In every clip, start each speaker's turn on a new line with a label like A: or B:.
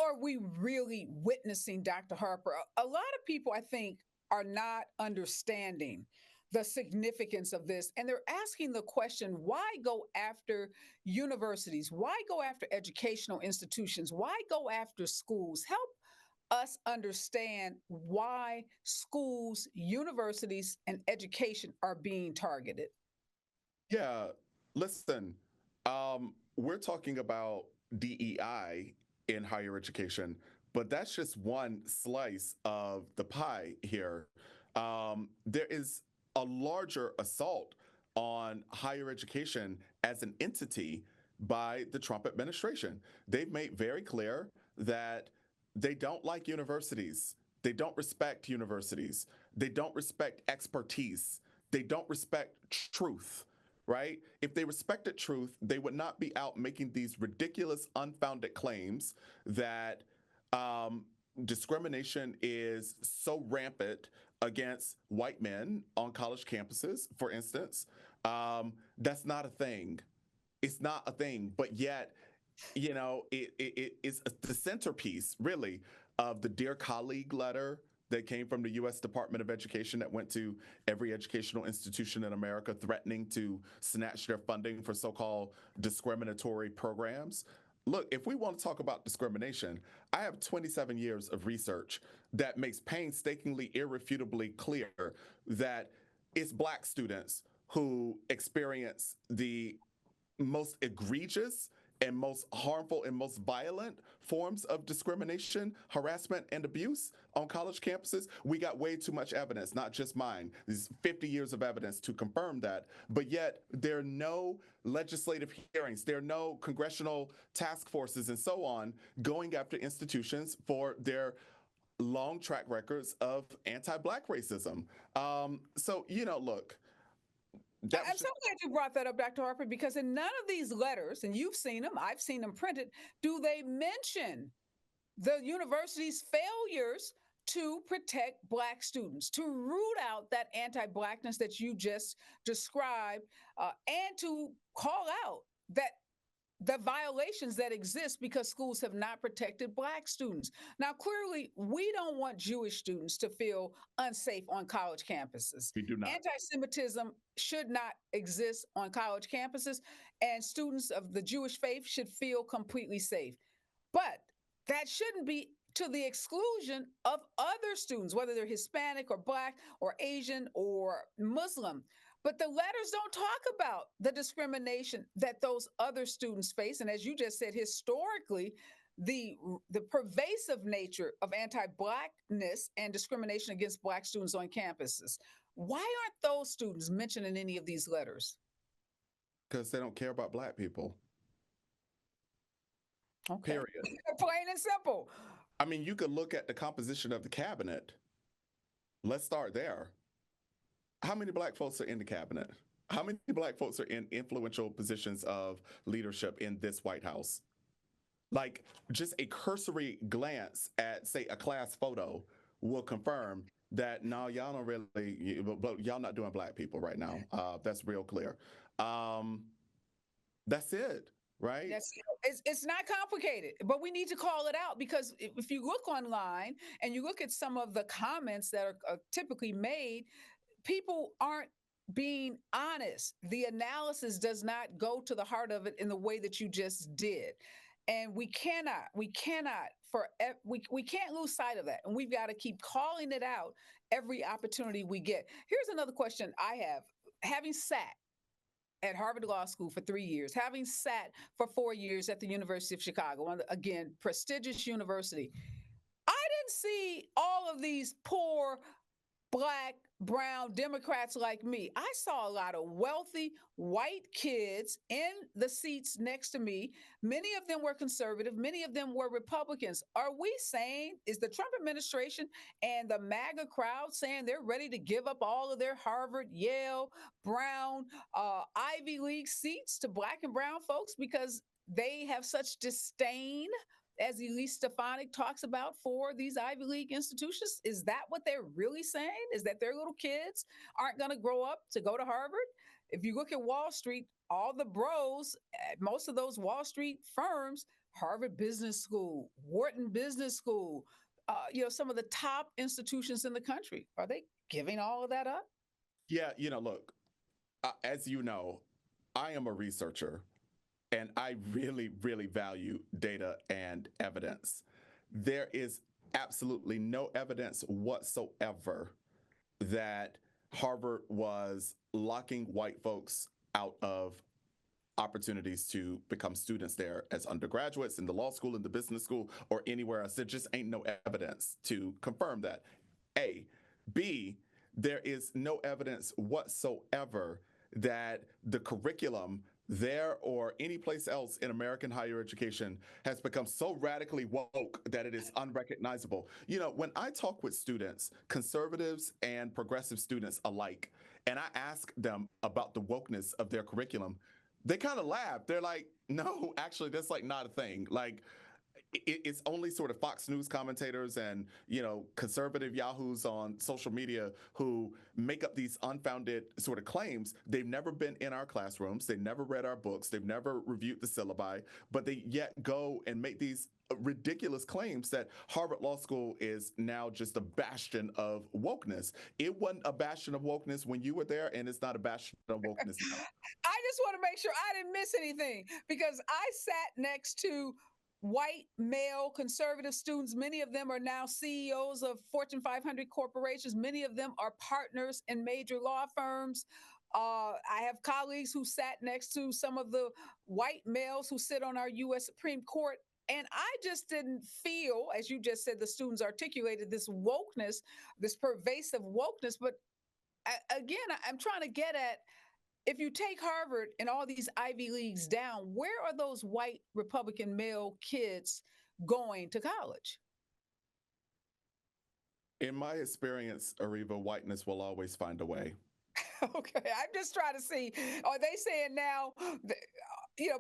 A: are we really witnessing, Dr. Harper? A lot of people, I think, are not understanding the significance of this. And they're asking the question, why go after universities? Why go after educational institutions? Why go after schools? Help us understand why schools, universities, and education are being targeted.
B: Yeah, listen, we're talking about DEI in higher education, but that's just one slice of the pie here. There is a larger assault on higher education as an entity by the Trump administration. They've made very clear that they don't like universities. They don't respect universities. They don't respect expertise. They don't respect truth, right? If they respected truth, they would not be out making these ridiculous, unfounded claims that um, discrimination is so rampant against white men on college campuses, for instance. That's not a thing. It's not a thing, but yet, it is the centerpiece, really, of the Dear Colleague letter that came from the U.S. Department of Education that went to every educational institution in America, threatening to snatch their funding for so-called discriminatory programs. Look, if we want to talk about discrimination, I have 27 years of research that makes painstakingly, irrefutably clear that it's Black students who experience the most egregious and most harmful and most violent forms of discrimination, harassment, and abuse on college campuses. We got way too much evidence, not just mine. There's 50 years of evidence to confirm that. But yet, there are no legislative hearings, there are no congressional task forces, and so on going after institutions for their long track records of anti-Black racism. Look, that was
A: I'm so
B: just
A: glad you brought that up, Dr. Harper, because in none of these letters, and you've seen them, I've seen them printed, do they mention the university's failures to protect Black students, to root out that anti Blackness that you just described, and to call out that the violations that exist because schools have not protected Black students. Now, clearly, we don't want Jewish students to feel unsafe on college campuses.
B: we do not.
A: Anti Semitism should not exist on college campuses, and students of the Jewish faith should feel completely safe. But that shouldn't be to the exclusion of other students, whether they're Hispanic or Black or Asian or Muslim. But the letters don't talk about the discrimination that those other students face. And as you just said, historically, the the pervasive nature of anti-Blackness and discrimination against Black students on campuses. Why aren't those students mentioned in any of these letters?
B: Because they don't care about Black people,
A: Okay.
B: period.
A: Plain and simple.
B: I mean, you could look at the composition of the cabinet. Let's start there. How many Black folks are in the cabinet? How many Black folks are in influential positions of leadership in this White House? Like, just a cursory glance at, say, a class photo will confirm that no, y'all don't really, but y'all not doing Black people right now. That's real clear. Um, that's it, right?
A: That's it's not complicated, but we need to call it out because if you look online and you look at some of the comments that are typically made, people aren't being honest. The analysis does not go to the heart of it in the way that you just did. And we can't lose sight of that. And we've got to keep calling it out every opportunity we get. Here's another question I have. Having sat at Harvard Law School for 3 years, having sat for 4 years at the University of Chicago, again, prestigious university, I didn't see all of these poor Black, brown Democrats like me. I saw a lot of wealthy white kids in the seats next to me. Many of them were conservative, many of them were Republicans. Are we saying, is the Trump administration and the MAGA crowd saying they're ready to give up all of their Harvard, Yale, Brown, Ivy League seats to Black and brown folks because they have such disdain, as Elise Stefanik talks about, for these Ivy League institutions? Is that what they're really saying? Is that their little kids aren't going to grow up to go to Harvard? If you look at Wall Street, all the bros at most of those Wall Street firms, Harvard Business School, Wharton Business School, some of the top institutions in the country. Are they giving all of that up?
B: Yeah, look, as you know, I am a researcher and I really, really value data and evidence. There is absolutely no evidence whatsoever that Harvard was locking white folks out of opportunities to become students there as undergraduates in the law school, in the business school, or anywhere else. There just ain't no evidence to confirm that. A. B. There is no evidence whatsoever that the curriculum there or any place else in American higher education has become so radically woke that it is unrecognizable. When I talk with students, conservatives and progressive students alike, and I ask them about the wokeness of their curriculum, they kind of laugh. They're like, no, actually, that's like not a thing. Like, it's only sort of Fox News commentators and conservative yahoos on social media who make up these unfounded sort of claims. They've never been in our classrooms, they've never read our books, they've never reviewed the syllabi, but they yet go and make these ridiculous claims that Harvard Law School is now just a bastion of wokeness. It wasn't a bastion of wokeness when you were there, and it's not a bastion of wokeness now.
A: I just want to make sure I didn't miss anything because I sat next to white male conservative students. Many of them are now CEOs of Fortune 500 corporations. Many of them are partners in major law firms. I have colleagues who sat next to some of the white males who sit on our U.S. Supreme Court. And I just didn't feel, as you just said, the students articulated this wokeness, this pervasive wokeness. But again, I'm trying to get at, if you take Harvard and all these Ivy Leagues down, where are those white Republican male kids going to college?
B: In my experience, Areva, whiteness will always find a way.
A: Okay, I'm just trying to see, are they saying now,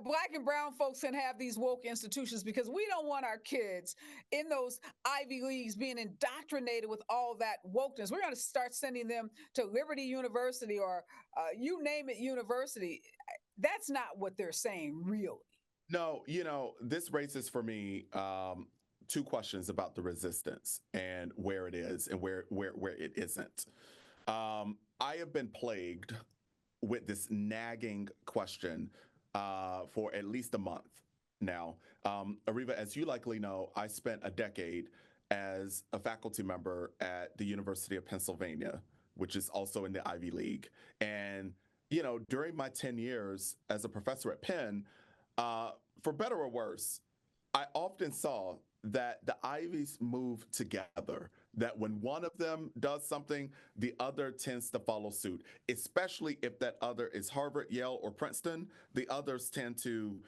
A: black and brown folks can have these woke institutions because we don't want our kids in those Ivy Leagues being indoctrinated with all that wokeness. We're going to start sending them to Liberty University or you name it university. That's not what they're saying, really.
B: No, this raises for me two questions about the resistance and where it is and where it isn't. I have been plagued with this nagging question for at least a month now. Areva, as you likely know, I spent a decade as a faculty member at the University of Pennsylvania, which is also in the Ivy League. And, during my 10 years as a professor at Penn, for better or worse, I often saw that the Ivies move together, that when one of them does something, the other tends to follow suit, especially if that other is Harvard, Yale, or Princeton. The others tend to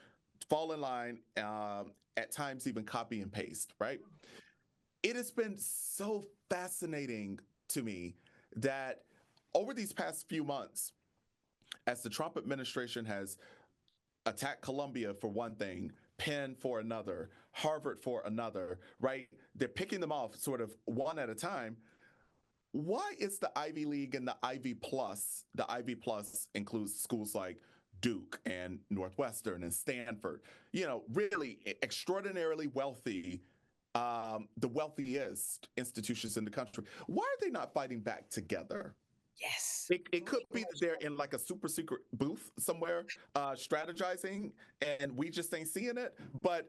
B: fall in line, at times even copy and paste, right? It has been so fascinating to me that over these past few months, as the Trump administration has attacked Columbia for one thing, Penn for another, Harvard for another, right? They're picking them off sort of one at a time. Why is the Ivy League and the Ivy Plus, the Ivy Plus includes schools like Duke and Northwestern and Stanford, really extraordinarily wealthy, the wealthiest institutions in the country. Why are they not fighting back together?
A: Yes.
B: It could be that they're in like a super secret booth somewhere, strategizing, and we just ain't seeing it. But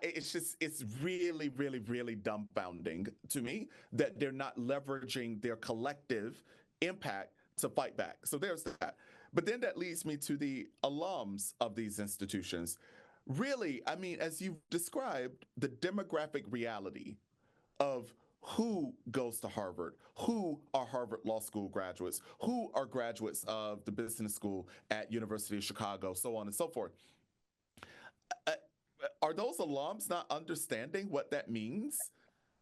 B: it's really, really, really dumbfounding to me that they're not leveraging their collective impact to fight back. So there's that. But then that leads me to the alums of these institutions. Really, I mean, as you've described, the demographic reality of who goes to Harvard, who are Harvard Law School graduates, who are graduates of the business school at University of Chicago, so on and so forth. Uh, are those alums not understanding what that means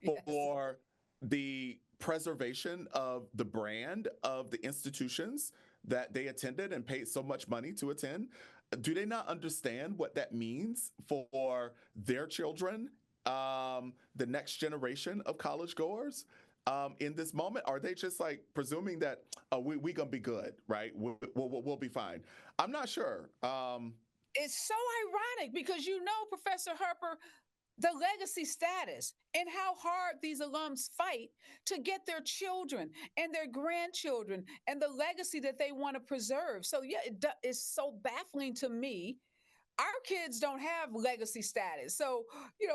A: Yes.
B: for the preservation of the brand of the institutions that they attended and paid so much money to attend? Do they not understand what that means for their children, the next generation of college goers? In this moment, are they just like presuming that we gonna be good, right? We'll be fine? I'm not sure.
A: It's so ironic because Professor Harper, the legacy status and how hard these alums fight to get their children and their grandchildren and the legacy that they want to preserve. So, yeah, it's so baffling to me. Our kids don't have legacy status. So,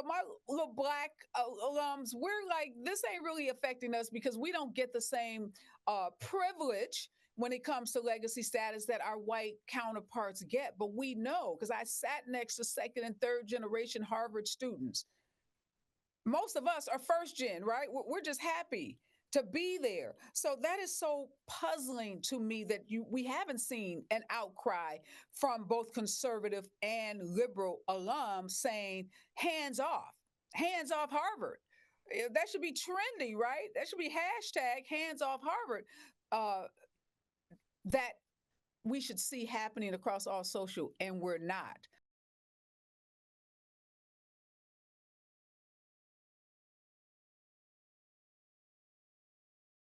A: my little black alums, we're like, this ain't really affecting us because we don't get the same privilege when it comes to legacy status that our white counterparts get. But we know because I sat next to second and third generation Harvard students. Most of us are first gen, right? We're just happy to be there. So that is so puzzling to me that we haven't seen an outcry from both conservative and liberal alums saying hands off Harvard. That should be trendy, right? That should be hashtag hands off Harvard. Uh, that we should see happening across all social, and we're not.